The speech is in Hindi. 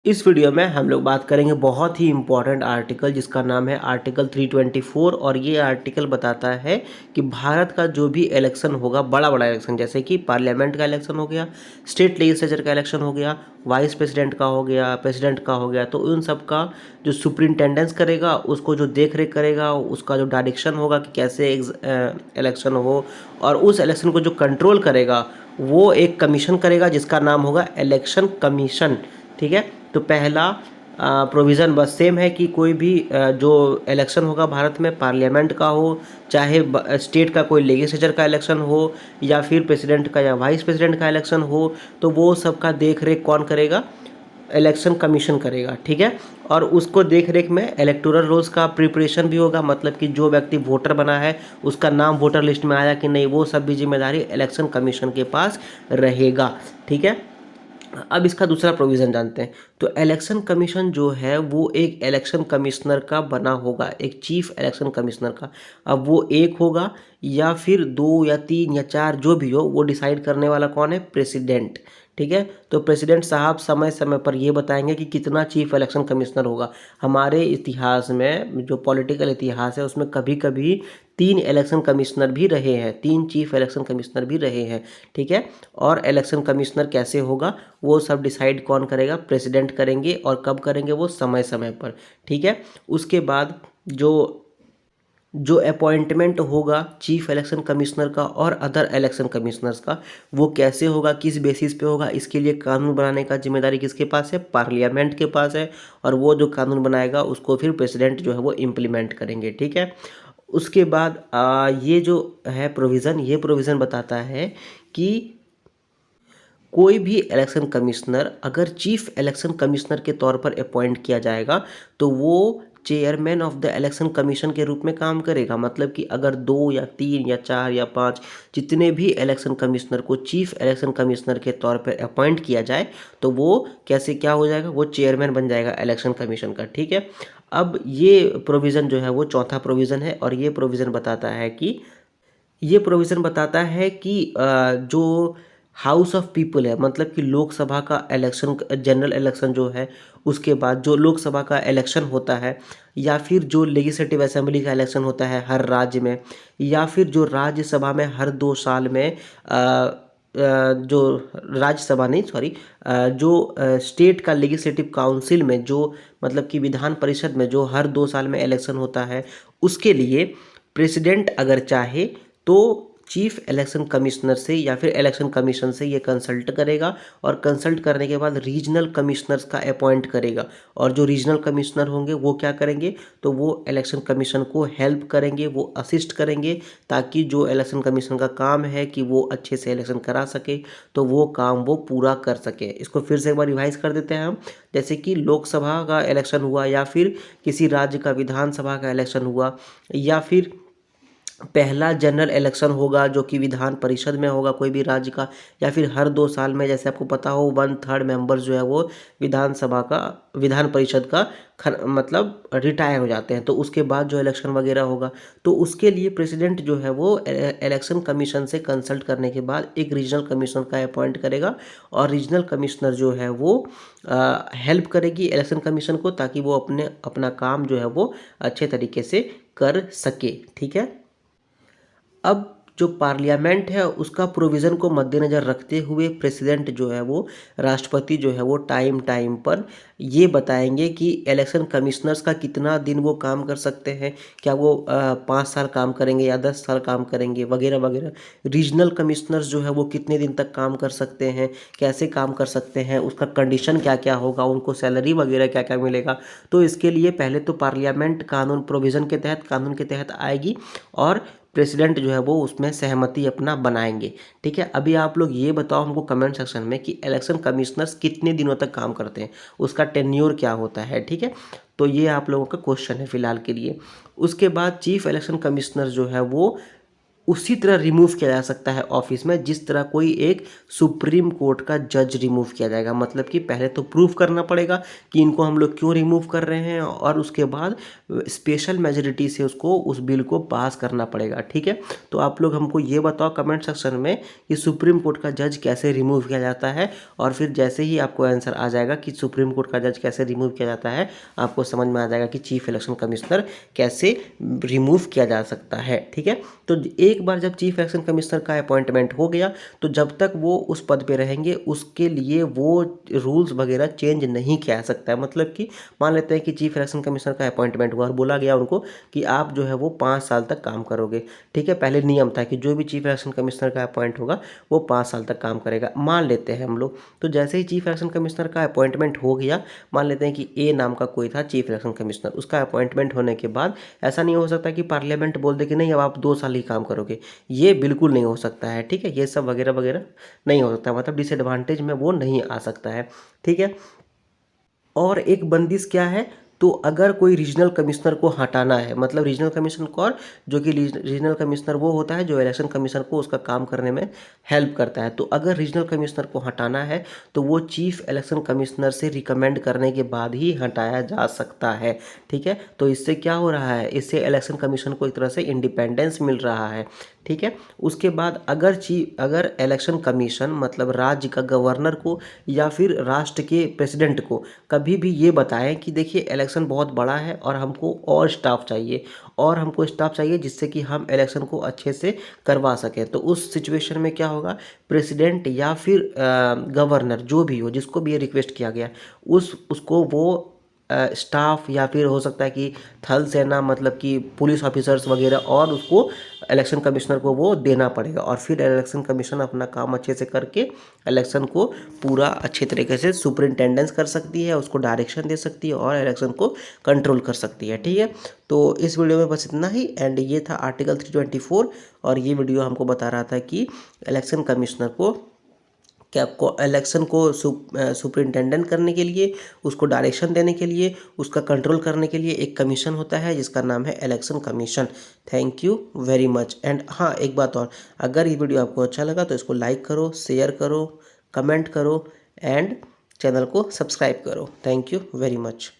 इस वीडियो में हम लोग बात करेंगे बहुत ही इम्पोर्टेंट आर्टिकल जिसका नाम है आर्टिकल 324 और ये आर्टिकल बताता है कि भारत का जो भी इलेक्शन होगा बड़ा बड़ा इलेक्शन जैसे कि पार्लियामेंट का इलेक्शन हो गया, स्टेट लेजिस्लेचर का इलेक्शन हो गया, वाइस प्रेसिडेंट का हो गया, प्रेसिडेंट का हो गया, तो उन सब का जो सुपरिंटेंडेंस करेगा, उसको जो देख रेख करेगा, उसका जो डायरेक्शन होगा कि कैसे इलेक्शन हो और उस इलेक्शन को जो कंट्रोल करेगा वो एक कमीशन करेगा जिसका नाम होगा इलेक्शन कमीशन। ठीक है, तो पहला प्रोविज़न बस सेम है कि कोई भी जो इलेक्शन होगा भारत में पार्लियामेंट का हो, चाहे स्टेट का कोई लेजिस्लेचर का इलेक्शन हो या फिर प्रेसिडेंट का या वाइस प्रेसिडेंट का इलेक्शन हो, तो वो सबका देख रेख कौन करेगा? इलेक्शन कमीशन करेगा। ठीक है, और उसको देख रेख में इलेक्टोरल रोल्स का प्रिपरेशन भी होगा, मतलब कि जो व्यक्ति वोटर बना है उसका नाम वोटर लिस्ट में आया कि नहीं, वो सब भी जिम्मेदारी इलेक्शन कमीशन के पास रहेगा। ठीक है, अब इसका दूसरा प्रोविज़न जानते हैं। तो इलेक्शन कमीशन जो है वो एक इलेक्शन कमिश्नर का बना होगा, एक चीफ इलेक्शन कमिश्नर का। अब वो एक होगा या फिर दो या तीन या चार जो भी हो, वो डिसाइड करने वाला कौन है? प्रेसिडेंट। ठीक है, तो प्रेसिडेंट साहब समय समय पर ये बताएंगे कि कितना चीफ इलेक्शन कमिश्नर होगा। हमारे इतिहास में जो पॉलिटिकल इतिहास है उसमें कभी कभी 3 इलेक्शन कमिश्नर भी रहे हैं, 3 चीफ इलेक्शन कमिश्नर भी रहे हैं। ठीक है, और इलेक्शन कमिश्नर कैसे होगा वो सब डिसाइड कौन करेगा? प्रेसिडेंट करेंगे, और कब करेंगे? वो समय समय पर। ठीक है, उसके बाद जो जो अपॉइंटमेंट होगा चीफ इलेक्शन कमिश्नर का और अदर इलेक्शन कमिश्नर्स का, वो कैसे होगा, किस बेसिस पे होगा, इसके लिए कानून बनाने का जिम्मेदारी किसके पास है? पार्लियामेंट के पास है, और वो जो कानून बनाएगा उसको फिर प्रेसिडेंट जो है वो इम्प्लीमेंट करेंगे। ठीक है, उसके बाद ये जो है प्रोविज़न, ये प्रोविज़न बताता है कि कोई भी इलेक्शन कमिश्नर अगर चीफ इलेक्शन कमिश्नर के तौर पर अपॉइंट किया जाएगा तो वो chairman of the election commission के रूप में काम करेगा। मतलब कि अगर 2 या 3 या 4 या 5 जितने भी इलेक्शन कमिश्नर को चीफ इलेक्शन कमिश्नर के तौर पर अपॉइंट किया जाए तो वो कैसे क्या हो जाएगा? वो चेयरमैन बन जाएगा इलेक्शन कमीशन का। ठीक है, अब ये प्रोविज़न जो है वो चौथा प्रोविज़न है, और ये प्रोविज़न बताता है कि जो हाउस ऑफ पीपल है, मतलब कि लोकसभा का इलेक्शन, जनरल इलेक्शन जो है, उसके बाद जो लोकसभा का इलेक्शन होता है, या फिर जो लेजिस्लेटिव असेंबली का इलेक्शन होता है हर राज्य में, या फिर जो राज्यसभा में हर 2 साल में जो राज्यसभा नहीं सॉरी जो स्टेट का लेजिस्लेटिव काउंसिल में जो, मतलब कि विधान परिषद में जो हर 2 साल में इलेक्शन होता है, उसके लिए प्रेसिडेंट अगर चाहे तो चीफ इलेक्शन कमिश्नर से या फिर इलेक्शन कमीशन से ये कंसल्ट करेगा, और कंसल्ट करने के बाद रीजनल कमिश्नर्स का अपॉइंट करेगा, और जो रीजनल कमिश्नर होंगे वो क्या करेंगे? तो वो इलेक्शन कमीशन को हेल्प करेंगे, वो असिस्ट करेंगे, ताकि जो इलेक्शन कमीशन का काम है कि वो अच्छे से इलेक्शन करा सके, तो वो काम वो पूरा कर सके। इसको फिर से एक बार रिवाइज कर देते हैं हम। जैसे कि लोकसभा का इलेक्शन हुआ, या फिर किसी राज्य का विधानसभा का इलेक्शन हुआ, या फिर पहला जनरल इलेक्शन होगा जो कि विधान परिषद में होगा कोई भी राज्य का, या फिर हर 2 साल में, जैसे आपको पता हो 1/3 मेंबर जो है वो विधानसभा का, विधान परिषद का मतलब रिटायर हो जाते हैं, तो उसके बाद जो इलेक्शन वगैरह होगा, तो उसके लिए प्रेसिडेंट जो है वो इलेक्शन कमीशन से कंसल्ट करने के बाद एक रीजनल कमिश्नर का अपॉइंट करेगा, और रीजनल कमिश्नर जो है वो हेल्प करेगी इलेक्शन कमीशन को, ताकि वो अपना काम जो है वो अच्छे तरीके से कर सके। ठीक है, अब जो पार्लियामेंट है उसका प्रोविज़न को मद्देनज़र रखते हुए प्रेसिडेंट जो है वो, राष्ट्रपति जो है वो टाइम टाइम पर ये बताएंगे कि इलेक्शन कमिश्नर्स का कितना दिन वो काम कर सकते हैं, क्या वो 5 साल काम करेंगे या 10 साल काम करेंगे, वगैरह वगैरह। रीजनल कमिश्नर्स जो है वो कितने दिन तक काम कर सकते हैं, कैसे काम कर सकते हैं, उसका कंडीशन क्या क्या होगा, उनको सैलरी वगैरह क्या क्या मिलेगा। तो इसके लिए पहले तो पार्लियामेंट कानून प्रोविज़न के तहत, कानून के तहत आएगी, और प्रेसिडेंट जो है वो उसमें सहमति अपना बनाएंगे। ठीक है, अभी आप लोग ये बताओ हमको कमेंट सेक्शन में कि इलेक्शन कमिश्नर्स कितने दिनों तक काम करते हैं, उसका टेन्योर क्या होता है। ठीक है, तो ये आप लोगों का क्वेश्चन है फिलहाल के लिए। उसके बाद चीफ इलेक्शन कमिश्नर जो है वो उसी तरह रिमूव किया जा सकता है ऑफिस में जिस तरह कोई एक सुप्रीम कोर्ट का जज रिमूव किया जाएगा। मतलब कि पहले तो प्रूफ करना पड़ेगा कि इनको हम लोग क्यों रिमूव कर रहे हैं, और उसके बाद स्पेशल मेजोरिटी से उसको उस बिल को पास करना पड़ेगा। ठीक है, तो आप लोग हमको ये बताओ कमेंट सेक्शन में कि सुप्रीम कोर्ट का जज कैसे रिमूव किया जाता है, और फिर जैसे ही आपको आंसर आ जाएगा कि सुप्रीम कोर्ट का जज कैसे रिमूव किया जाता है, आपको समझ में आ जाएगा कि चीफ इलेक्शन कमिश्नर कैसे रिमूव किया जा सकता है। ठीक है, तो एक बार जब चीफ इलेक्शन कमिश्नर का अपॉइंटमेंट हो गया तो जब तक वो उस पद पे रहेंगे उसके लिए वो रूल्स वगैरह चेंज नहीं किया जा सकता है। मतलब कि मान लेते हैं कि चीफ इलेक्शन कमिश्नर का अपॉइंटमेंट हुआ और बोला गया उनको कि आप जो है वो 5 साल तक काम करोगे। ठीक है, पहले नियम था कि जो भी चीफ इलेक्शन कमिश्नर का अपॉइंट होगा वो 5 साल तक काम करेगा, मान लेते हैं हम लोग। तो जैसे ही चीफ इलेक्शन कमिश्नर का अपॉइंटमेंट हो गया, मान लेते हैं कि ए नाम का कोई था चीफ इलेक्शन कमिश्नर, उसका अपॉइंटमेंट होने के बाद ऐसा नहीं हो सकता कि पार्लियामेंट बोल दे कि नहीं अब आप 2 साल ही काम करोगे, ये बिल्कुल नहीं हो सकता है। ठीक है, ये सब वगैरह वगैरह नहीं हो सकता, मतलब डिसएडवांटेज में वो नहीं आ सकता है। ठीक है, और एक बंदिश क्या है, तो अगर कोई रीजनल कमिश्नर को हटाना है, मतलब रीजनल कमिश्नर कौन, जो कि रीजनल कमिश्नर वो होता है जो इलेक्शन कमीशन को उसका काम करने में हेल्प करता है। तो अगर रीजनल कमिश्नर को हटाना है तो वो चीफ इलेक्शन कमिश्नर से रिकमेंड करने के बाद ही हटाया जा सकता है। ठीक है, तो इससे क्या हो रहा है, इससे इलेक्शन कमीशन को एक तरह से इंडिपेंडेंस मिल रहा है। ठीक है, उसके बाद अगर इलेक्शन कमीशन मतलब राज्य का गवर्नर को या फिर राष्ट्र के प्रेसिडेंट को कभी भी ये बताएं कि देखिए इलेक्शन बहुत बड़ा है और हमको और स्टाफ चाहिए जिससे कि हम इलेक्शन को अच्छे से करवा सकें, तो उस सिचुएशन में क्या होगा, प्रेसिडेंट या फिर गवर्नर जो भी हो जिसको भी ये रिक्वेस्ट किया गया उसको वो स्टाफ या फिर हो सकता है कि थल सेना मतलब कि पुलिस ऑफिसर्स वगैरह, और उसको इलेक्शन कमिश्नर को वो देना पड़ेगा, और फिर इलेक्शन कमीशन अपना काम अच्छे से करके इलेक्शन को पूरा अच्छे तरीके से सुपरिंटेंडेंस कर सकती है, उसको डायरेक्शन दे सकती है और इलेक्शन को कंट्रोल कर सकती है। ठीक है, तो इस वीडियो में बस इतना ही, एंड ये था आर्टिकल 324, और ये वीडियो हमको बता रहा था कि इलेक्शन कमिश्नर को इलेक्शन को सुपरिंटेंडेंट करने के लिए, उसको डायरेक्शन देने के लिए, उसका कंट्रोल करने के लिए एक कमीशन होता है जिसका नाम है election commission. Thank you very much. And हाँ, एक बात और, अगर ये वीडियो आपको अच्छा लगा तो इसको लाइक करो, शेयर करो, कमेंट करो एंड चैनल को सब्सक्राइब करो। Thank you very much.